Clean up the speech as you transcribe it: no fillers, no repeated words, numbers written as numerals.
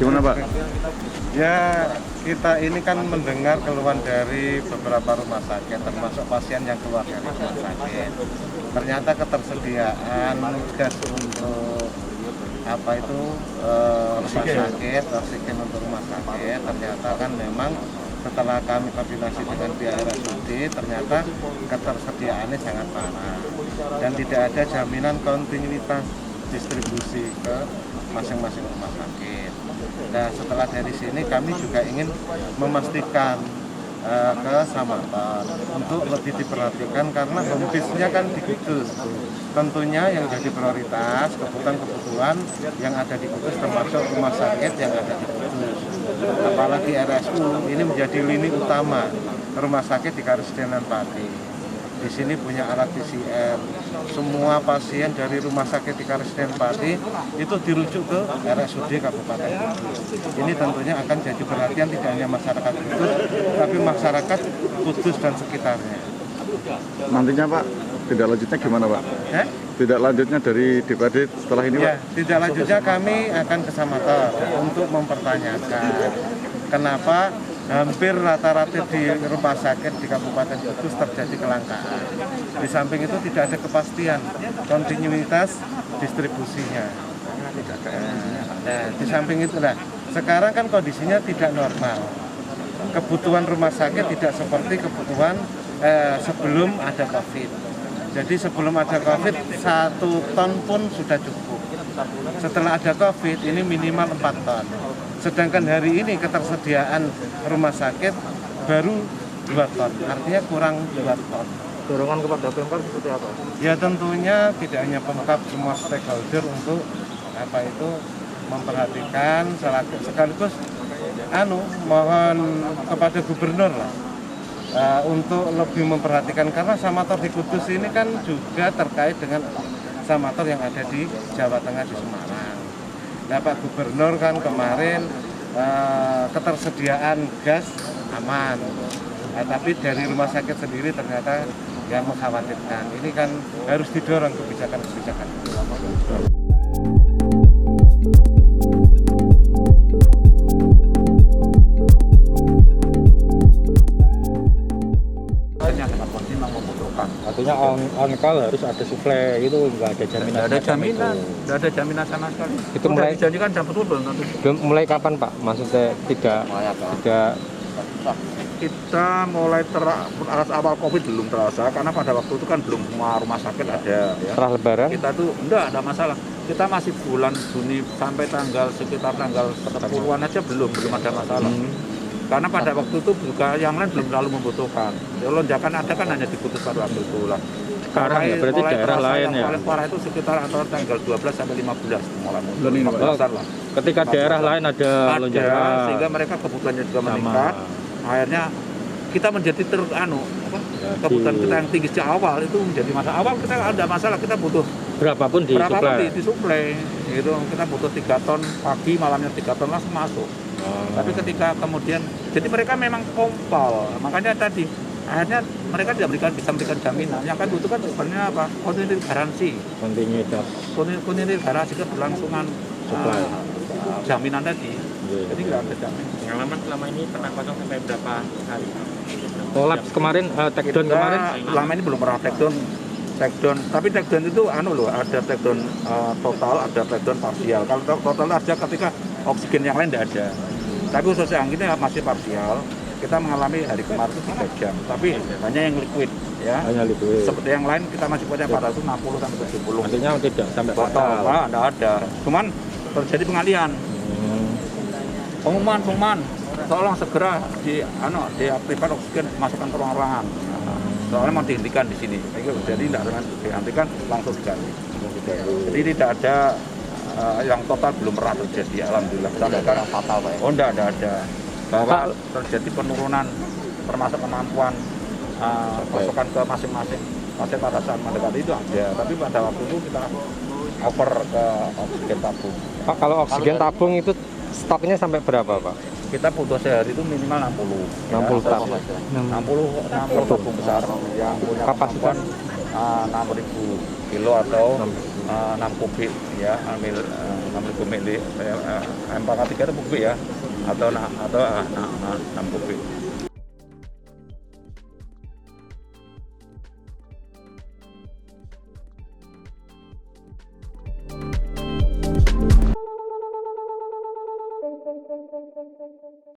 Gimana Pak? Ya, kita ini kan mendengar keluhan dari beberapa rumah sakit, termasuk pasien yang keluar dari rumah sakit. Ternyata ketersediaan gas untuk rumah sakit, oksigen untuk rumah sakit, ternyata kan memang setelah kami koordinasi dengan pihak RSUD, ternyata ketersediaannya sangat parah dan tidak ada jaminan kontinuitas distribusi ke masing-masing rumah sakit. Nah, setelah dari sini kami juga ingin memastikan ke Samator untuk lebih diperhatikan karena home base-nya kan di Kudus. Tentunya yang jadi prioritas kebutuhan-kebutuhan yang ada di Kudus termasuk rumah sakit yang ada di Kudus. Apalagi RSU ini menjadi lini utama rumah sakit di Karesidenan Pati. Di sini punya alat PCR. Semua pasien dari rumah sakit di Karesidenan Pati itu dirujuk ke RSUD Kabupaten Kudus. Ini tentunya akan jadi perhatian tidak hanya masyarakat Kudus, tapi masyarakat Kudus dan sekitarnya. Nantinya Pak, tidak lanjutnya gimana Pak? Tidak lanjutnya dari DPRD setelah ini Pak? Ya, tidak lanjutnya kami akan ke Samator untuk mempertanyakan kenapa hampir rata-rata di rumah sakit di Kabupaten Kudus terjadi kelangkaan. Di samping itu tidak ada kepastian kontinuitas distribusinya. Nah, di samping itu sekarang kan kondisinya tidak normal. Kebutuhan rumah sakit tidak seperti kebutuhan sebelum ada COVID. Jadi sebelum ada COVID 1 ton pun sudah cukup. Setelah ada COVID ini minimal 4 ton. Sedangkan hari ini ketersediaan rumah sakit baru 2 ton, artinya kurang 2 ton. Dorongan kepada Pemkab seperti apa? Ya tentunya tidak hanya Pemkab, semua stakeholder untuk memperhatikan sekaligus mohon kepada gubernur lah untuk lebih memperhatikan karena Samator di Kudus ini kan juga terkait dengan Samator yang ada di Jawa Tengah di Semarang. Nah, Pak Gubernur kan kemarin ketersediaan gas aman, tapi dari rumah sakit sendiri ternyata yang mengkhawatirkan. Ini kan harus didorong kebijakan-kebijakan. Artinya on call harus ada suplai, itu nggak ada jaminan. Nggak ada jaminan sama sekali. Itu mulai dijanjikan jam betul belum tentu. mulai kapan Pak? Maksudnya tidak Kita mulai awal COVID belum terasa karena pada waktu itu kan belum semua rumah sakit ada ya. setelah Lebaran? Kita tuh enggak ada masalah. Kita masih bulan Juni sampai sekitar tanggal 10-an aja belum ada masalah. Karena pada waktu itu juga yang lain belum terlalu membutuhkan. Ya, lonjakan ada kan hanya di Kudus pada waktu itu lah. Sekarang ya, berarti daerah lain ya? Paling parah itu sekitar antara tanggal 12 sampai 15 mulai 15-an lah. Ketika daerah lain ada lonjakan, sehingga mereka kebutuhannya juga meningkat. Akhirnya kita menjadi kebutuhan kita yang tinggi sejak awal itu menjadi masalah. Awal kita ada masalah, kita butuh berapapun disuplai. Gitu. Kita butuh 3 ton pagi, malamnya 3 ton langsung masuk. Tapi ketika kemudian, jadi mereka memang kompal, makanya tadi akhirnya mereka tidak bisa memberikan jaminan. Yang kan butuhkan sebenarnya apa? Kontinuitas garansi. Kontinuitas garansi keberlangsungan jaminan tadi. Jadi nggak ada jaminan. Pengalaman selama ini pernah kosong sampai berapa hari? Kolap kemarin, take down kemarin? Selama ini belum pernah take down. Tapi take down itu ada take down total, ada take down parsial. Kalau total ada ketika oksigen yang lain tidak ada. Tapi khusus yang ini masih parsial. Kita mengalami hari kemarin itu 3 jam, tapi hanya yang liquid ya. Hanya liquid. Seperti yang lain kita masih punya 460 sampai 70. Artinya tidak sampai total. Tidak ada. Cuman terjadi pengalihan. Pengumuman, tolong segera diaktifkan oksigen, masukkan ke ruang-ruangan. Soalnya mau dihentikan di sini. Jadi tidak dengan dihentikan langsung diganti. Jadi tidak ada yang total belum pernah terjadi, alhamdulillah. Sampai sekarang fatal Pak. Oh tidak ada. Bahwa terjadi penurunan termasuk kemampuan pasokan ke masing-masing pasien pada saat mendekati itu ada. Tapi pada waktu itu kita over ke oksigen tabung. Pak, kalau oksigen tabung itu stoknya sampai berapa Pak? Kita butuh sehari itu minimal 60. 60 tabung. 60 tabung besar yang punya kapasitas 6.000 kilo atau 6 kubik ya, ambil 6 6.000 mili, M43 itu kubik ya, atau 6 kubik.